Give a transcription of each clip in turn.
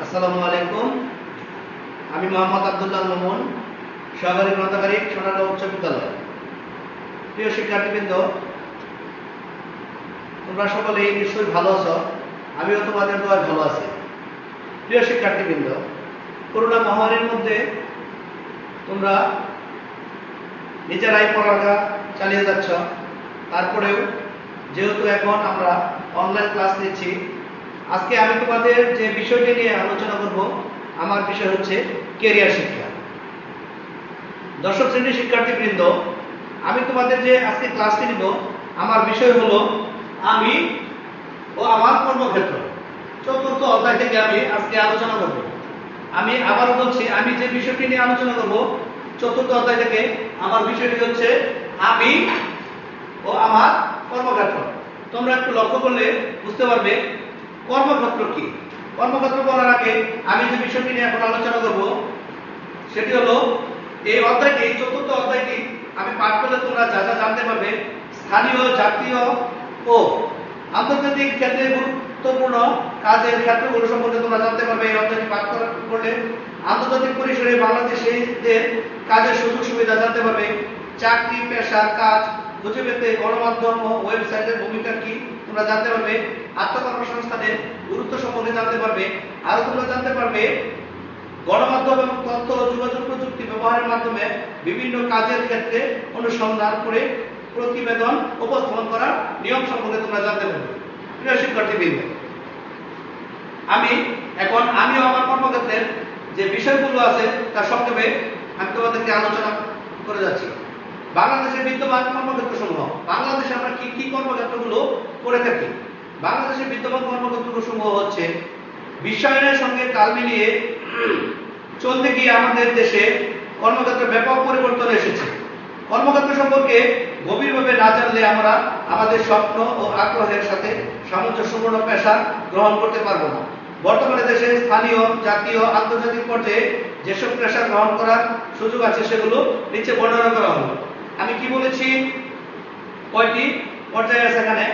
আসসালামু আলাইকুম। আমি মোহাম্মদ আব্দুল্লাহ মোমন, সহকারী গ্রন্থাগারিক, সোনারগাঁও উচ্চ বিদ্যালয়। প্রিয় শিক্ষার্থীবৃন্দ, তোমরা সকলেই নিশ্চয়ই ভালো আছো। আমিও তোমাদের দোয়ায় ভালো আছি। প্রিয় শিক্ষার্থীবৃন্দ, করোনা মহামারীর মধ্যে তোমরা নিজেরাই পড়ালেখা চালিয়ে যাচ্ছ। তারপরেও যেহেতু এখন আমরা অনলাইন ক্লাস নিচ্ছি, আজকে আমি তোমাদের যে বিষয়টি নিয়ে আলোচনা করব, আমার বিষয় হচ্ছে ক্যারিয়ার শিক্ষা। দশম শ্রেণীর শিক্ষার্থীবৃন্দ, আমি তোমাদের যে আজকে ক্লাসটি নিব, আমার বিষয় হলো আমি ও আমার কর্মক্ষেত্র। চতুর্থ অধ্যায় থেকে আমি আজকে আলোচনা করব। আমি আবারও বলছি, আমি যে বিষয়টি নিয়ে আলোচনা করব চতুর্থ অধ্যায় থেকে, আমার বিষয়টি হচ্ছে আমি ও আমার কর্মক্ষেত্র। তোমরা একটু লক্ষ্য করলে বুঝতে পারবে কর্মক্ষেত্র কি। কর্মক্ষেত্র বলার আগে আমি যে বিষয়টি নিয়ে এখন আলোচনা করব সেটি হলো এই অধ্যায়টি, চতুর্থ অধ্যায়টি আমি পাঠ করলে তোমরা যা যা জানতে পারবে, স্থানীয়, জাতীয় ও আন্তর্জাতিক ক্ষেত্রে গুরুত্বপূর্ণ কাজের ক্ষেত্রগুলো সম্পর্কে তোমরা জানতে পারবে। এই অধ্যায়টি পাঠ করলে আন্তর্জাতিক পরিসরে বাংলাদেশিদের কাজের সুযোগ সুবিধা জানতে পারবে। চাকরি, পেশার কাজ খুঁজে পেতে গণমাধ্যম ও ওয়েবসাইটের ভূমিকা কি তোমরা জানতে পারবে। আত্মকর্মসংস্থানের গুরুত্ব সম্পর্কে জানতে পারবে। আরো তোমরা জানতে পারবে গণমাধ্যম এবং তথ্য ও যোগাযোগ প্রযুক্তি ব্যবহারের মাধ্যমে বিভিন্ন কাজের ক্ষেত্রে অনুসন্ধান করে প্রতিবেদন উপস্থাপন করার নিয়ম সম্পর্কে তোমরা জানতে পারবে। প্রিয় শিক্ষার্থীবৃন্দ, আমি ও আমার কর্মক্ষেত্রের যে বিষয়গুলো আছে তার সংক্ষেপে আমি তোমাদেরকে আলোচনা করে যাচ্ছি। বাংলাদেশের বিদ্যমান কর্মক্ষেত্র সমূহ। বাংলাদেশে আমরা কি কি কর্মক্ষেত্রগুলো করে থাকি? বাংলাদেশের বিদ্যমান কর্মক্ষেত্র সমূহ হচ্ছে, বিশ্বায়নের সঙ্গে তাল মিলিয়ে চলতে গিয়ে আমাদের দেশে কর্মক্ষেত্রে ব্যাপক পরিবর্তন এসেছে। কর্মক্ষেত্র সম্পর্কে গভীরভাবে না জানলে আমরা আমাদের স্বপ্ন ও আগ্রহের সাথে সামঞ্জস্যপূর্ণ পেশা গ্রহণ করতে পারবো না। বর্তমানে দেশে স্থানীয়, জাতীয়, আন্তর্জাতিক পর্যায়ে যেসব পেশা গ্রহণ করার সুযোগ আছে সেগুলো নিচে বর্ণনা করা হলো। আমি কি বলেছি? কয়টি পর্যায় আছে এখানে?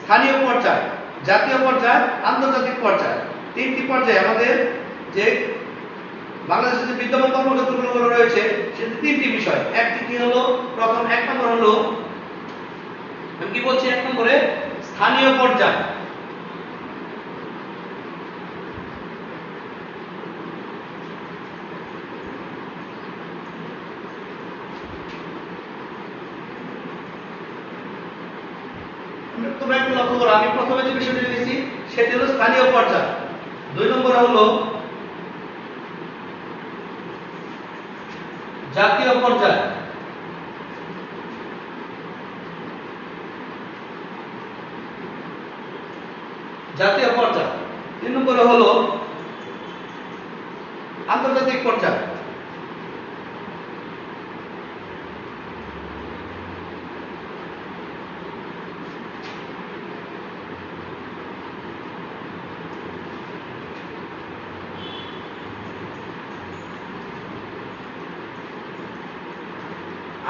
স্থানীয় পর্যায়, জাতীয় পর্যায়, আন্তর্জাতিক পর্যায়, তিনটি পর্যায়ে আমাদের যে বাংলাদেশের যে বিদ্যমান কর্মক্ষেত্রগুলো রয়েছে সেটি তিনটি বিষয়। একটি কি হলো, প্রথম এক নম্বর হলো, আমি কি বলছি, এক নম্বরে স্থানীয় পর্যায়। তোমরা একটু লক্ষ্য করো, আমি প্রথমে যে বিষয়টি লিখেছি সেটি হলো স্থানীয় পর্যায়। দুই নম্বরে হলো জাতীয় পর্যায়। জাতীয় পর্যায়। তিন নম্বরে হলো আন্তর্জাতিক পর্যায়।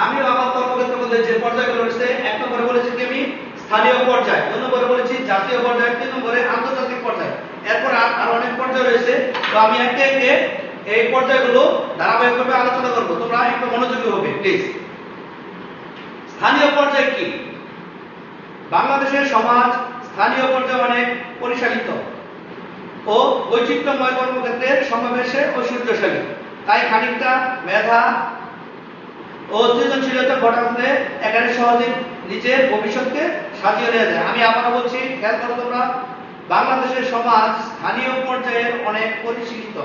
আমি আমার কর্মক্ষেত্রের মধ্যে যে পর্যায়গুলো রয়েছে, এক নম্বরে বলেছি কি আমি স্থানীয় পর্যায়, দুই নম্বরে বলেছি জাতীয় পর্যায়, তিন নম্বরে আন্তর্জাতিক পর্যায়। এরপর আর অনেক পর্যায় রয়েছে, তো আমি একে একে এই পর্যায়গুলো ধারাবাহিকভাবে আলোচনা করব। তোমরা একটু মনোযোগী হবে প্লিজ। স্থানীয় পর্যায় কি? বাংলাদেশের সমাজ স্থানীয় পর্যায়ে অনেক পরিচালিত ও বৈচিত্র্যময় কর্মক্ষেত্রের সমাবেশে ঐশ্বর্যশালী। তাই খানিকটা মেধা ও সৃজনশীলতা ঘটাতে এখানে সহজে নিজের ভবিষ্যৎকে সাজিয়ে নেওয়া যায়। আমি আবারও বলছি, খেয়াল করো তোমরা, বাংলাদেশের সমাজ স্থানীয় পর্যায়ের অনেক পরিচালিত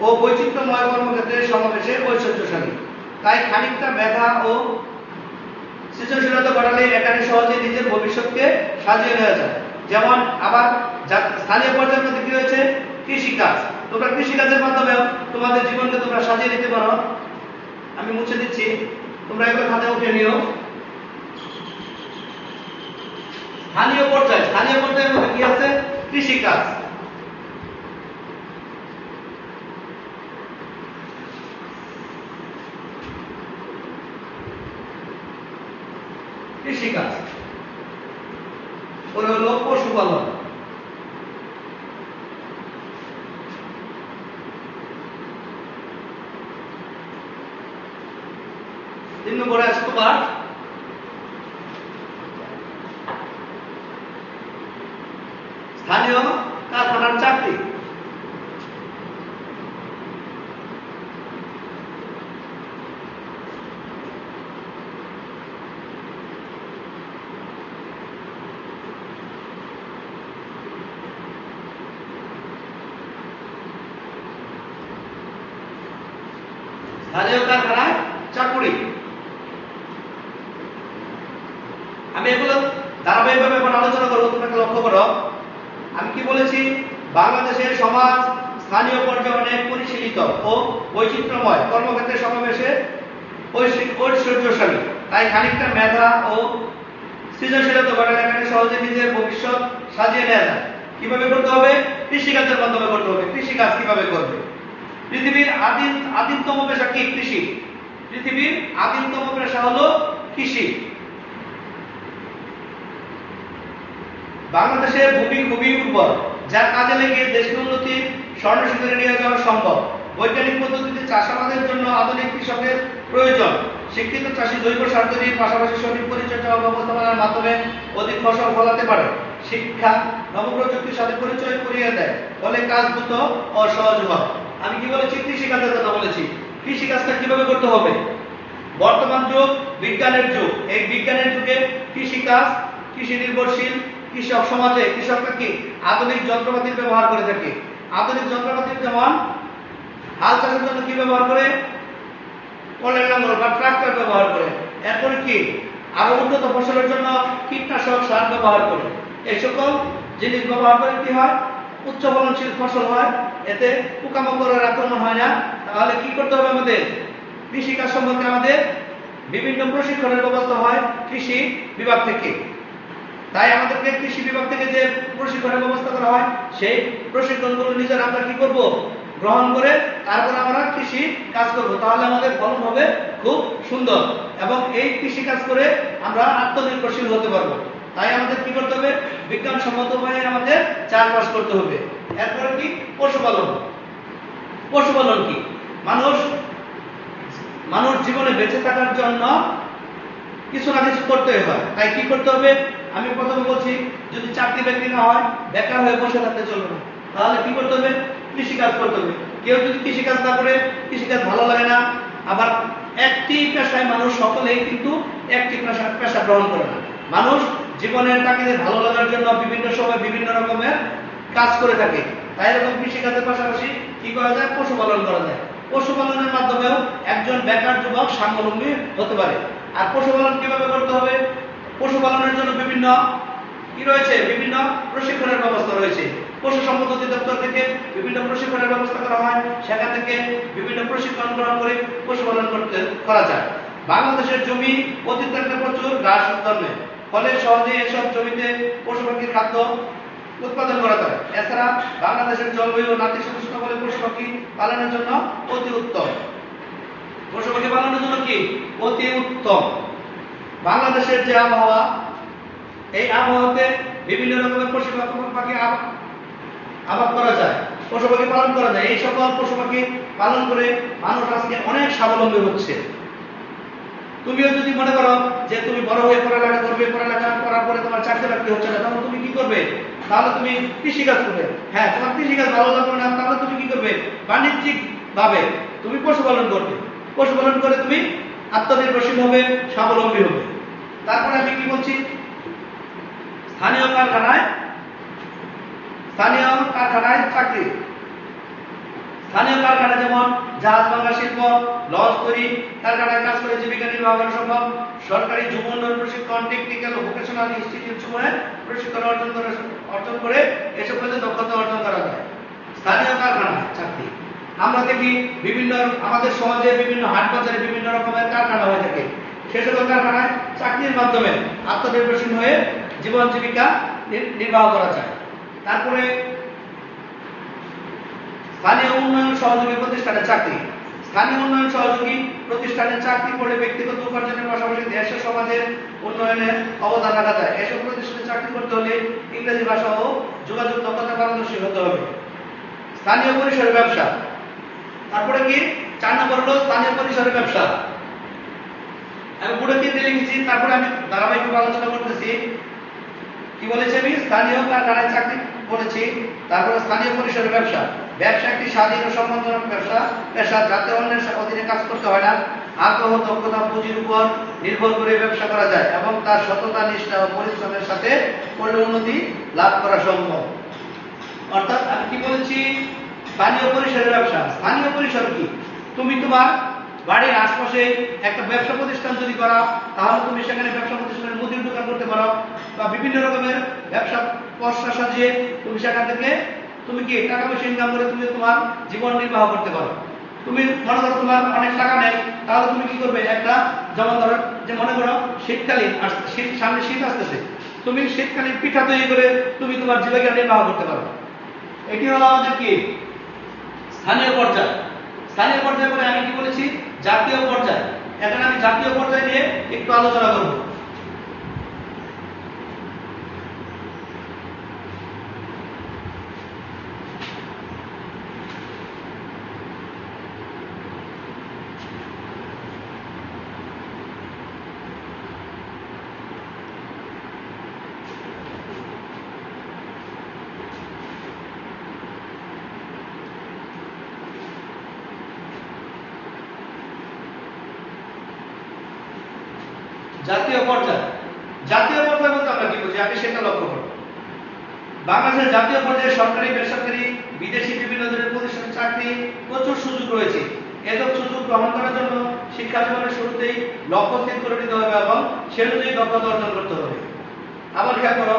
ও বৈচিত্র্যময় কর্মক্ষেত্রের সমাবেশে ঐশ্বর্যশালী। তাই খানিকটা মেধা ও সৃজনশীলতা ঘটালে এখানে সহজে নিজের ভবিষ্যৎকে সাজিয়ে নেওয়া যায়। যেমন আবার স্থানীয় পর্যায়ের মধ্যে কি রয়েছে? কৃষিকাজ। তোমরা কৃষিকাজের মাধ্যমে তোমাদের জীবনকে তোমরা সাজিয়ে নিতে পারো। আমি মুছে দিচ্ছি, তোমরা এগুলো খাতায় উঠে নিও। স্থানীয় পর্যায়ের মধ্যে কি আছে? কৃষিকাজ। কৃষিকাজ হলো পশুপালন। 3 নম্বরে আছে তোমার স্থানীয় কারখানার চাকরি। স্থানীয় কারখানায় চাকুরি। আমি এগুলো ধারাবাহিকভাবে এখন আলোচনা করবো, তোমাকে লক্ষ্য করো। আমি কি বলেছি, বাংলাদেশের সমাজ স্থানীয় পর্যায়ে অনেক পরিশীলিত ও বৈচিত্র্যময়, কর্মক্ষেত্রে সমাবেশে ঐশ্বর্যশালী। তাই খানিকটা মেধা ও সৃজনশীলতা বাড়ালে এখানে সহজে নিজের ভবিষ্যৎ সাজিয়ে নেওয়া যায়। কিভাবে করতে হবে? কৃষিকাজের মাধ্যমে করতে হবে। কৃষিকাজ কিভাবে করবে? পৃথিবীর আদিমতম পেশা কি? কৃষি। পৃথিবীর আদিমতম পেশা হলো কৃষি। বাংলাদেশের ভূমি খুবই উর্বর, যা কাজে লেগে দেশের উন্নতির স্বর্ণশিখরে নিয়ে যাওয়া সম্ভব। বৈজ্ঞানিক পদ্ধতিতে চাষাবাদের জন্য আধুনিক কৃষকের প্রয়োজন। শিক্ষিত চাষী জৈব সার তৈরির পাশাপাশি সঠিক পরিচর্যা ও ব্যবস্থাপনার মাধ্যমে অধিক ফসল ফলাতে পারে। শিক্ষা নবপ্রযুক্তির সাথে পরিচয় করিয়ে দেয়, ফলে কাজ দ্রুত ও সহজ হয়। আমি কি বলেছি? কৃষিকাজের কথা বলেছি। কৃষিকাজটা কিভাবে করতে হবে? বর্তমান যুগ বিজ্ঞানের যুগ। এই বিজ্ঞানের যুগে কৃষিকাজ, কৃষি নির্ভরশীল কৃষক সমাজে কৃষকরা কি আধুনিক যন্ত্রপাতির ব্যবহার করে থাকে। আধুনিক যন্ত্রপাতি যেমন হাল চাষের জন্য কি ব্যবহার করে? কলের লাঙ্গল বা ট্রাক্টর ব্যবহার করে। এরপরে কি আরো উন্নত ফসলের জন্য কীটনাশক সার ব্যবহার করে। এই সকল জিনিস ব্যবহার করে কি হয়? উচ্চ ফলনশীল ফসল হয়, এতে পোকামাকড়ের আক্রমণ হয় না। তাহলে কি করতে হবে আমাদের? কৃষিকাজ সম্পর্কে আমাদের বিভিন্ন প্রশিক্ষণের ব্যবস্থা হয় কৃষি বিভাগ থেকে। তাই আমাদেরকে কৃষি বিভাগ থেকে যে প্রশিক্ষণের ব্যবস্থা করা হয়, সেই প্রশিক্ষণগুলো নিজেরা আমরা কি করব? গ্রহণ করে তারপর আমরা কৃষি কাজ করব। তাহলে আমাদের ফলন হবে খুব সুন্দর এবং এই কৃষি কাজ করে আমরা আত্মনির্ভরশীল হতে পারবো। তাই আমাদের কি করতে হবে? বিজ্ঞানসম্মত উপায়ে আমাদের চাষবাস করতে হবে। এরপরে কি? পশুপালন। পশুপালন কি? মানুষ জীবনে বেঁচে থাকার জন্য কিছু না কিছু করতে হয়। তাই কি করতে হবে? আমি প্রথমে বলছি, যদি চাকরি বাকরি না হয়, বেকার হয়ে বসে থাকতে চলবে না। তাহলে কি করতে হবে? কৃষিকাজ করতে হবে। কেউ যদি কৃষিকাজ না করে, কৃষিকাজ ভালো লাগে না, আবার একটি পেশায় মানুষ সকলেই কিন্তু একটি পেশা গ্রহণ করে না। মানুষ জীবনের তাগিদে ভালো লাগার জন্য বিভিন্ন সময় বিভিন্ন রকমের কাজ করে থাকে। তাই এরকম কৃষিকাজের পাশাপাশি কি করা যায়? পশুপালন করা যায়। পশুপালনের মাধ্যমেও একজন বেকার যুবক স্বাবলম্বী হতে পারে। আর পশুপালন কিভাবে করতে হবে? পশুপালনের জন্য বিভিন্ন কি রয়েছে? বিভিন্ন প্রশিক্ষণের ব্যবস্থা রয়েছে। পশু সম্পদ অধিদপ্তর থেকে বিভিন্ন প্রশিক্ষণের ব্যবস্থা করা হয়, সেখান থেকে বিভিন্ন প্রশিক্ষণ গ্রহণ করে পশুপালন করা যায়। বাংলাদেশের জমি অতীতে প্রচুর ঘাস জন্মে, ফলে সহজে এসব জমিতে পশু পাখির খাদ্য উৎপাদন করা যায়। এছাড়া বাংলাদেশের জলবায়ু নাতিশীতোষ্ণ বলে পশু পাখি পালনের জন্য অতি উত্তম। পশু পাখি পালনের জন্য কি? অতি উত্তম। বাংলাদেশের যে আবহাওয়া, এই আবহাওয়াতে বিভিন্ন রকমের পশু পাখি আবাদ করা যায়, পশু পাখি পালন করা যায়। এই সকল পশু পাখি পালন করে মানুষ আজকে অনেক স্বাবলম্বী হচ্ছে। তুমিও যদি মনে করো যে তুমি বড় হয়ে পড়ালেখা করবে, পড়ালেখা করার পরে তোমার চাকরি বাকরি হচ্ছে না, তাহলে তুমি কি করবে? তাহলে তুমি কৃষিকাজ করবে। হ্যাঁ, তোমার কৃষিকাজ ভালো লাগবে না, তাহলে তুমি কি করবে? বাণিজ্যিক ভাবে তুমি পশুপালন করবে। পশুপালন করে তুমি আত্মনির্ভরশীল হবে, স্বাবলম্বী হবে। তারপরে আমি কি বলছি? স্থানীয় কারখানায় চাকরি। স্থানীয় কারখানা যেমন জাহাজ ভাঙা শিল্প, লঞ্চ তৈরি কারখানায় কাজ করে জীবিকা নির্বাহ করা সম্ভব। সরকারি যুব উন্নয়ন প্রশিক্ষণ, টেকনিক্যাল ও ভোকেশনাল ইনস্টিটিউট সমূহে প্রশিক্ষণ অর্জন করে এসব কাজে দক্ষতা অর্জন করা যায়। স্থানীয় কারখানা চাকরি আমরা দেখি বিভিন্ন আমাদের সমাজে বিভিন্ন হাট বাজারে বিভিন্ন রকমের কারখানা হয়ে থাকে। সে সকল কারখানায় চাকরির মাধ্যমে আত্মনির্ভরশীল হয়ে জীবন জীবিকা নির্বাহ করা যায়। তারপরে স্থানীয় উন্নয়ন সহযোগী প্রতিষ্ঠানে চাকরি। স্থানীয় উন্নয়ন সহযোগী প্রতিষ্ঠানে চাকরি করে ব্যক্তিগত উপার্জনের পাশাপাশি দেশ ও সমাজের উন্নয়নে অবদান রাখা যায়। এসব প্রতিষ্ঠানে চাকরি করতে হলে ইংরেজি ভাষা ও যোগাযোগ দক্ষতা পারদর্শী হতে হবে। স্থানীয় পরিসরে ব্যবসা। তারপরে কি 4 নম্বর হলো স্থানীয় পরিসরে ব্যবসা। আমি বোর্ডে 3 দিয়ে লিখেছি, তারপরে আমি ধারাবাহিকভাবে আলোচনা করতেছি। কি বলেছি আমি? স্থানীয় কারখানায় চাকরি করেছি। তারপরে স্থানীয় পরিসরের ব্যবসা। ব্যবসা একটি স্বাধীন ও সম্মানজনক ব্যবসা। পেশা যাতে অন্যের অধীনে কাজ করতে হয় না। আগ্রহ, দক্ষতা, পুঁজির উপর নির্ভর করে ব্যবসা করা যায় এবং তার সততা, নিষ্ঠা ও পরিশ্রমের সাথে করলে উন্নতি লাভ করা সম্ভব। অর্থাৎ আমি কি বলেছি? স্থানীয় পরিসরের ব্যবসা। স্থানীয় পরিসর কি? তুমি তোমার বাড়ির আশপাশে একটা ব্যবসা প্রতিষ্ঠান যদি করো, তাহলে তুমি সেখানে ব্যবসা প্রতিষ্ঠানের মুদির দোকান করতে পারো, বা বিভিন্ন রকমের ব্যবসা পসরা সাজিয়ে তুমি সেখান থেকে তুমি কি টাকা পয়সা ইনকাম করে তুমি তোমার জীবন নির্বাহ করতে পারো। তুমি মনে করো তোমার অনেক টাকা নেই, তাহলে তুমি কি করবে? একটা, যেমন ধরো যে মনে করো শীতকালীন সামনে শীত আসতেছে, তুমি শীতকালীন পিঠা তৈরি করে তুমি তোমার জীবিকা নির্বাহ করতে পারো। এটি হলো আমাদের কি? স্থানীয় পর্যায়। স্থানীয় পর্যায়ে পরে আমি কি বলেছি? জাতীয় পর্যায়। এখন আমি জাতীয় পর্যায় নিয়ে একটু আলোচনা করব। জাতীয় পর্যায়। জাতীয় পর্যায় বলতে আমরা কি বুঝি? আমি সেটা লক্ষ্য করব। বাংলাদেশের জাতীয় পর্যায়ে সরকারি, বেসরকারি, বিদেশি বিভিন্ন ধরনের প্রতিষ্ঠানে চাকরি প্রচুর সুযোগ রয়েছে। এসব সুযোগ গ্রহণ করার জন্য শিক্ষা জীবনের শুরুতেই লক্ষ্য স্থির করে নিতে হবে এবং সে অনুযায়ী দক্ষতা অর্জন করতে হবে। আবার খেয়াল করো,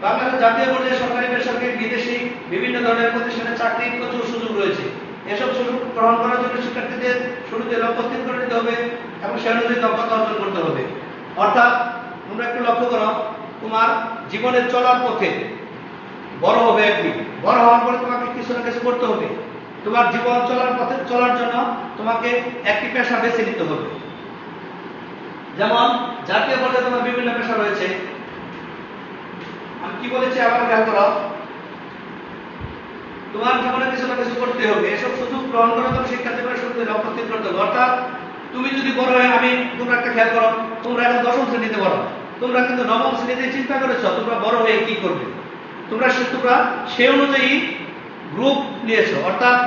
বাংলাদেশের জাতীয় পর্যায়ে সরকারি, বেসরকারি, বিদেশি বিভিন্ন ধরনের প্রতিষ্ঠানে চাকরি প্রচুর সুযোগ রয়েছে। এসব সুযোগ গ্রহণ করার জন্য শিক্ষার্থীদের শুরুতে লক্ষ্য স্থির করে নিতে হবে এবং সে অনুযায়ী দক্ষতা অর্জন করতে হবে। অর্থাৎ তোমরা একটু লক্ষ্য করো, তোমার জীবনের চলার পথে বড় হবে একদিন, বড় হওয়ার পরে তোমাকে কিছু না কিছু করতে হবে। তোমার জীবন চলার পথে চলার জন্য তোমাকে একটি পেশা বেছে নিতে হবে। যেমন জাতীয় পর্যায়ে তোমার বিভিন্ন পেশা রয়েছে। আমি কি বলেছি আবার খেয়াল করো, তোমার জীবনে কিছু না কিছু করতে হবে। এসব সুযোগ গ্রহণ করার জন্য শিক্ষা জীবনের শুরুতে লক্ষ্য স্থির করতে হবে। অর্থাৎ তুমি যদি বড় হয়ে, আমি তোমরা একটা খেয়াল করো, তোমরা এখন 10ম শ্রেণীতে পড়ো, তোমরা কিন্তু 9ম শ্রেণীতে চিন্তা করেছো তোমরা বড় হয়ে কি করবে। তোমরা সে অনুযায়ী গ্রুপ নিয়েছো, অর্থাৎ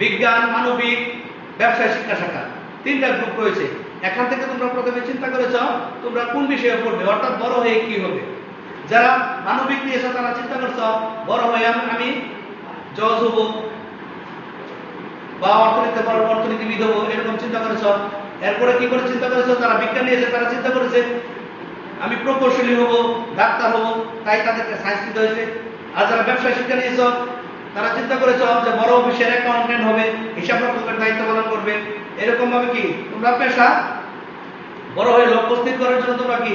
বিজ্ঞান, মানবিক, ব্যবসায় শিক্ষা শাখা, 3টা গ্রুপ রয়েছে। এখান থেকে তোমরা প্রথমে চিন্তা করেছো তোমরা কোন বিষয়ে পড়বে, অর্থাৎ বড় হয়ে কি হবে। যারা মানবিক নিয়েছো তারা চিন্তা করছো বড় হয়ে আমি জজ হব বা অর্থনীতিবিদ হবো, এরকম চিন্তা করেছ। এরপরে কি করে চিন্তা করেছ? যারা বিজ্ঞান নিয়েছে তারা চিন্তা করেছে আমি প্রকৌশলী হব, ডাক্তার হব, তাই তাদেরকে সায়েন্স নিতে হয়েছে। আর যারা ব্যবসায় শিক্ষা নিয়েছ তারা চিন্তা করেছ যে বড় অফিসের অ্যাকাউন্টেন্ট হবে, হিসাব রক্ষকের দায়িত্ব পালন করবে। এরকম ভাবে কি তোমরা পেশা বড় হয়ে লক্ষ্য স্থির করার জন্য তোমরা কি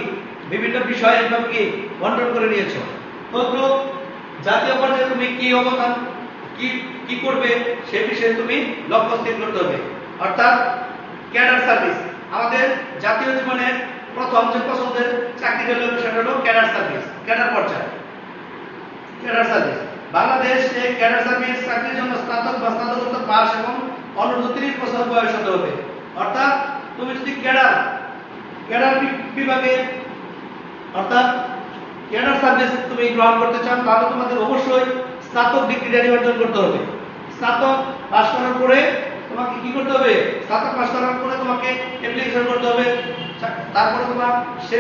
বিভিন্ন বিষয় এভাবে কি বন্টন করে নিয়েছো। তো জাতীয় পর্যায়ে তুমি কি অবদান কি করবে সে বিষয়ে তুমি লক্ষ্য স্থির করতে হবে। অর্থাৎ ক্যাডার সার্ভিস। আমাদের জাতীয় জীবনের প্রথম যে পছন্দের চাকরি হলো সেটা হলো ক্যাডার সার্ভিস, ক্যাডার পর্যায়। ক্যাডার সার্ভিস বাংলাদেশ এই ক্যাডার সার্ভিস চাকরির জন্য স্নাতক বা স্নাতকোত্তর পাস এবং অনূর্ধ্ব 30 বছর বয়স হতে হবে। অর্থাৎ তুমি যদি ক্যাডার বিভাগে অর্থাৎ ক্যাডার সার্ভিস তুমি গ্রহণ করতে চাও, তাহলে তোমাদের অবশ্যই স্নাতক ডিগ্রি অর্জন করতে হবে। স্নাতক পাস করার পরে তোমাকে কি করতে হবে? স্নাতক পাস করার পরে তোমাকে অ্যাপ্লিকেশন করতে হবে। তারপরে তোমার সে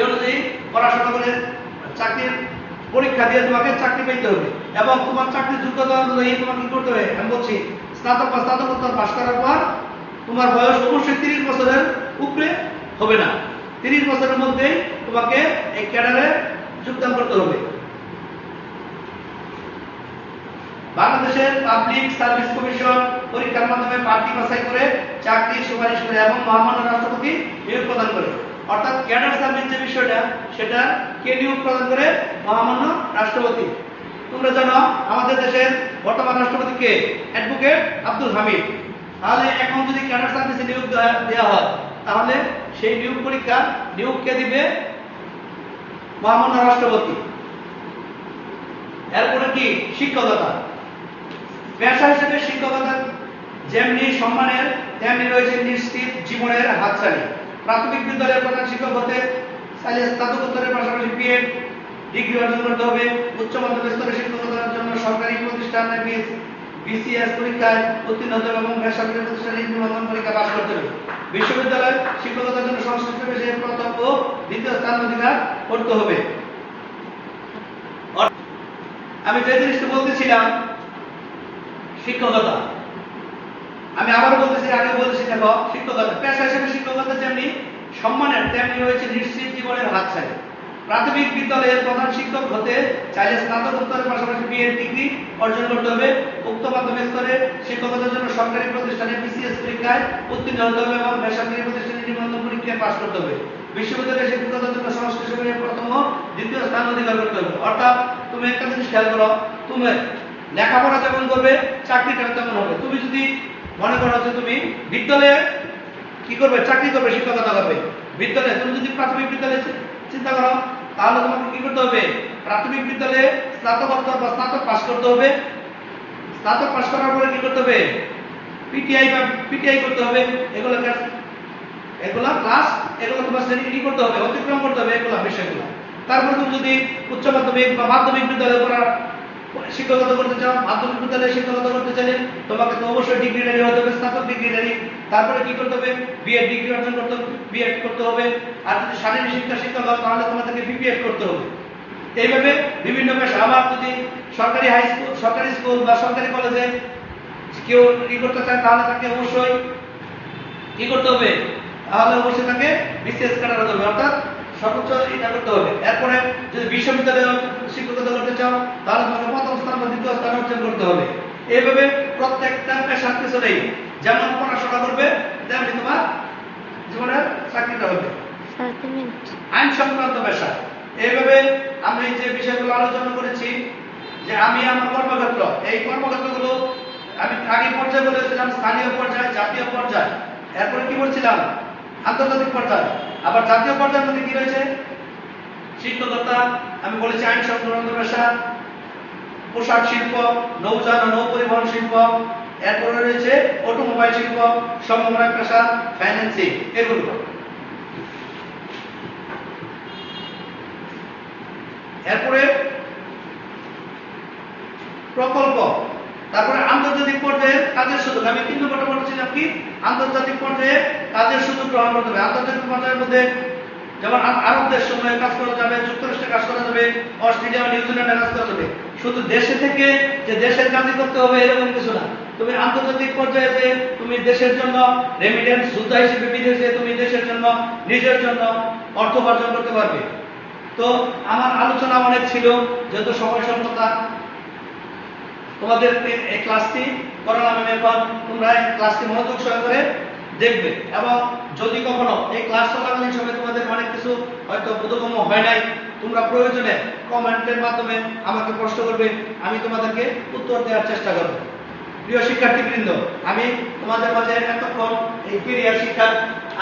অনুযায়ী পড়াশোনা করে চাকরির পরীক্ষা দিয়ে তোমাকে চাকরি পেতে হবে এবং তোমার চাকরির যোগ্যতা অনুযায়ী তোমাকে কি করতে হবে? আমি বলছি স্নাতক বা স্নাতকোত্তর পাস করার পর তোমার বয়স অবশ্যই 30 বছরের উপরে হবে না। 30 বছরের মধ্যে তোমাকে এই ক্যাডারে যোগদান করতে হবে। বাংলাদেশের পাবলিক সার্ভিস কমিশন পরীক্ষার মাধ্যমে প্রার্থী বাছাই করে চাকরির সুপারিশ করে এবং মহামান্য রাষ্ট্রপতি নিয়োগ প্রদান করে। অর্থাৎ ক্যাডার সার্ভিস যে বিষয়টা সেটা কে নিয়োগ প্রদান করে? মহামান্য রাষ্ট্রপতি। তোমরা জানো আমাদের দেশের বর্তমান রাষ্ট্রপতি কে? অ্যাডভোকেট আব্দুল হামিদ। তাহলে এখন যদি ক্যাডার সার্ভিসে নিয়োগ দেওয়া হয় তাহলে সেই নিয়োগ কে দিবে? মহামান্য রাষ্ট্রপতি। এরপরে কি? শিক্ষকতা। পেশা হিসেবে শিক্ষকতা যেমনি সম্মানের তেমনি রয়েছে নিশ্চিত জীবনের হাতছানি। প্রাথমিক বিদ্যালয়ের প্রধান শিক্ষক হতে চাইলে স্নাতকোত্তরের পাশাপাশি বিএড ডিগ্রি অর্জন করতে হবে। উচ্চ মাধ্যমিক স্তরে শিক্ষকতার জন্য সরকারি প্রতিষ্ঠানে বিসিএস পরীক্ষায় উত্তীর্ণ হতে হবে এবং বেসরকারি প্রতিষ্ঠানে নিবন্ধন পরীক্ষা পাস করতে হবে। বিশ্ববিদ্যালয় শিক্ষকতার জন্য সংশ্লিষ্ট বিষয়ে প্রথম ও দ্বিতীয় স্থান অধিকার করতে হবে। আমি যে জিনিসটা বলতেছিলাম শিক্ষকতা, আমি আবার বলতেছি, আগে বলতেছি, দেখো শিক্ষকতা পেশা হিসেবে শিক্ষকতা যেমনি সম্মানের তেমনি রয়েছে নিশ্চিত জীবনের হাতছানি। প্রাথমিক বিদ্যালয়ের প্রধান শিক্ষক হতে চাইলে স্নাতকোত্তরের পাশাপাশি বিএড ডিগ্রি অর্জন করতে হবে। উচ্চ মাধ্যমিক স্তরে শিক্ষকতার জন্য সরকারি প্রতিষ্ঠানে বিসিএস পরীক্ষায় উত্তীর্ণ হতে হবে এবং বেসরকারি প্রতিষ্ঠানে নিবন্ধন পরীক্ষায় পাস করতে হবে। বিশ্ববিদ্যালয়ে শিক্ষকতার জন্য সংশ্লিষ্ট বিষয়ে প্রথম ও দ্বিতীয় স্থান অধিকার করতে হবে। অর্থাৎ তুমি একটা জিনিস খেয়াল করো, তুমি লেখাপড়া যেমন করবে চাকরিটা তেমন হবে। তুমি যদি মনে করো যে তুমি বিদ্যালয়ে কি করবে, চাকরি করবে, শিক্ষকতা করবে, বিদ্যালয়ে তুমি যদি প্রাথমিক বিদ্যালয়ে চিন্তা করো তাহলে তোমাকে কি করতে হবে, প্রাথমিক বিদ্যালয়ে স্নাতকোত্তর বা স্নাতক পাস করতে হবে। স্নাতক পাস করার পরে কি করতে হবে, পিটিআই করতে হবে। এগুলো ক্লাস, এগুলো তোমার শ্রেণী কি করতে হবে, অতিক্রম করতে হবে এগুলো বিষয়গুলো। তারপর তুমি যদি উচ্চ মাধ্যমিক বা মাধ্যমিক বিদ্যালয়ে পড়া শিক্ষকতা করতে চাও, মাধ্যমিক বিদ্যালয়ে শিক্ষকতা করতে চাইলে তোমাকে তো অবশ্যই ডিগ্রিধারী হতে হবে, স্নাতক ডিগ্রিধারী। তারপরে কি করতে হবে, বিএড ডিগ্রি অর্জন করতে হবে, বিএড করতে হবে। আর যদি শারীরিক শিক্ষা শিক্ষক হও তাহলে তোমাদেরকে বিপিএড করতে হবে। এইভাবে বিভিন্ন পেশা। আবার যদি সরকারি হাই স্কুল, সরকারি স্কুল বা সরকারি কলেজে কেউ কি করতে চায় তাহলে তাকে অবশ্যই কি করতে হবে, তাহলে অবশ্যই তাকে বিসিএস ক্যাডার হতে হবে, অর্থাৎ সর্বোচ্চ এটা করতে হবে। এরপরে যদি বিশ্ববিদ্যালয়ে শিক্ষকতা করতে চাও তাহলে তোমাকে প্রথম স্থান বা দ্বিতীয় স্থান অর্জন করতে হবে। এইভাবে প্রত্যেকটা পেশার পিছনেই যেমন পড়াশোনা করবে তেমনি তোমার জীবনের চাকরিটা হবে। আইন সংক্রান্ত পেশা, এইভাবে আমি যে বিষয়গুলো আলোচনা করেছি, যে আমি আমার কর্মক্ষেত্র, এই কর্মক্ষেত্রগুলো আমি আগে পর্যায়ে বলেছিলাম স্থানীয় পর্যায়ে, জাতীয় পর্যায়ে, এরপরে কি বলছিলাম আন্তর্জাতিক পর্যায়ে। আবার জাতীয় পর্যায়ের মধ্যে কি রয়েছে, শিক্ষকতা, আমি বলেছি আইন সংক্রান্ত পেশা, পোশাক শিল্প, নৌযান ও নৌ পরিবহন শিল্প, এরপরে রয়েছে অটোমোবাইল শিল্প, সমন্বয় পেশা, ফাইন্যান্সিং, এগুলো। এরপরে প্রকল্প, তারপরে আন্তর্জাতিক পর্যায়ে কাজের সুযোগ। আমি 3 নম্বরটা বলেছিলাম কি, আন্তর্জাতিক পর্যায়ে কাজের সুযোগ গ্রহণ করতে হবে। আন্তর্জাতিক পর্যায়ের মধ্যে যেমন আরব দেশসমূহে কাজ করা যাবে, যুক্তরাষ্ট্রে কাজ করা যাবে, অস্ট্রেলিয়া, নিউজিল্যান্ডে কাজ করা যাবে। শুধু দেশে থেকে যে দেশের কাজই করতে হবে এরকম কিছু না। তুমি আন্তর্জাতিক পর্যায়ে যে তুমি দেশের জন্য রেমিটেন্স যোদ্ধা হিসেবে বিদেশে তুমি দেশের জন্য নিজের জন্য অর্থ উপার্জন করতে পারবে। তো আমার আলোচনা অনেক ছিল, যেহেতু সময় স্বল্পতা, তোমাদের এই ক্লাসটি করালাম আমি। এখন তোমরা এই ক্লাসটি মনোযোগ সহকারে দেখবে, এবং যদি কখনো এই ক্লাস চলাকালীন সময় তোমাদের অনেক কিছু হয়তো বোধগম্য হয় নাই, তোমরা প্রয়োজনে কমেন্টের মাধ্যমে আমাকে প্রশ্ন করবে, আমি তোমাদেরকে উত্তর দেওয়ার চেষ্টা করব। প্রিয় শিক্ষার্থীবৃন্দ, আমি তোমাদের মাঝে এতক্ষণ এই ক্যারিয়ার শিক্ষা,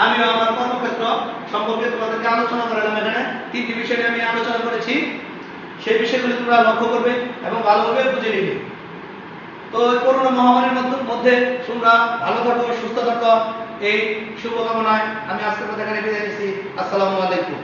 আমিও আমার কর্মক্ষেত্র সম্পর্কে তোমাদেরকে আলোচনা করলাম। এখানে 3টি বিষয় আমি আলোচনা করেছি, সেই বিষয়গুলি তোমরা লক্ষ্য করবে এবং ভালোভাবে বুঝে নিবে। তো করোনা মহামারীর মধ্যে তোমরা ভালো থাকো, সুস্থ থাকো, এই শুভকামনায় আমি আজকের কথা এখানে বিদায় নিচ্ছি। আসসালামু আলাইকুম।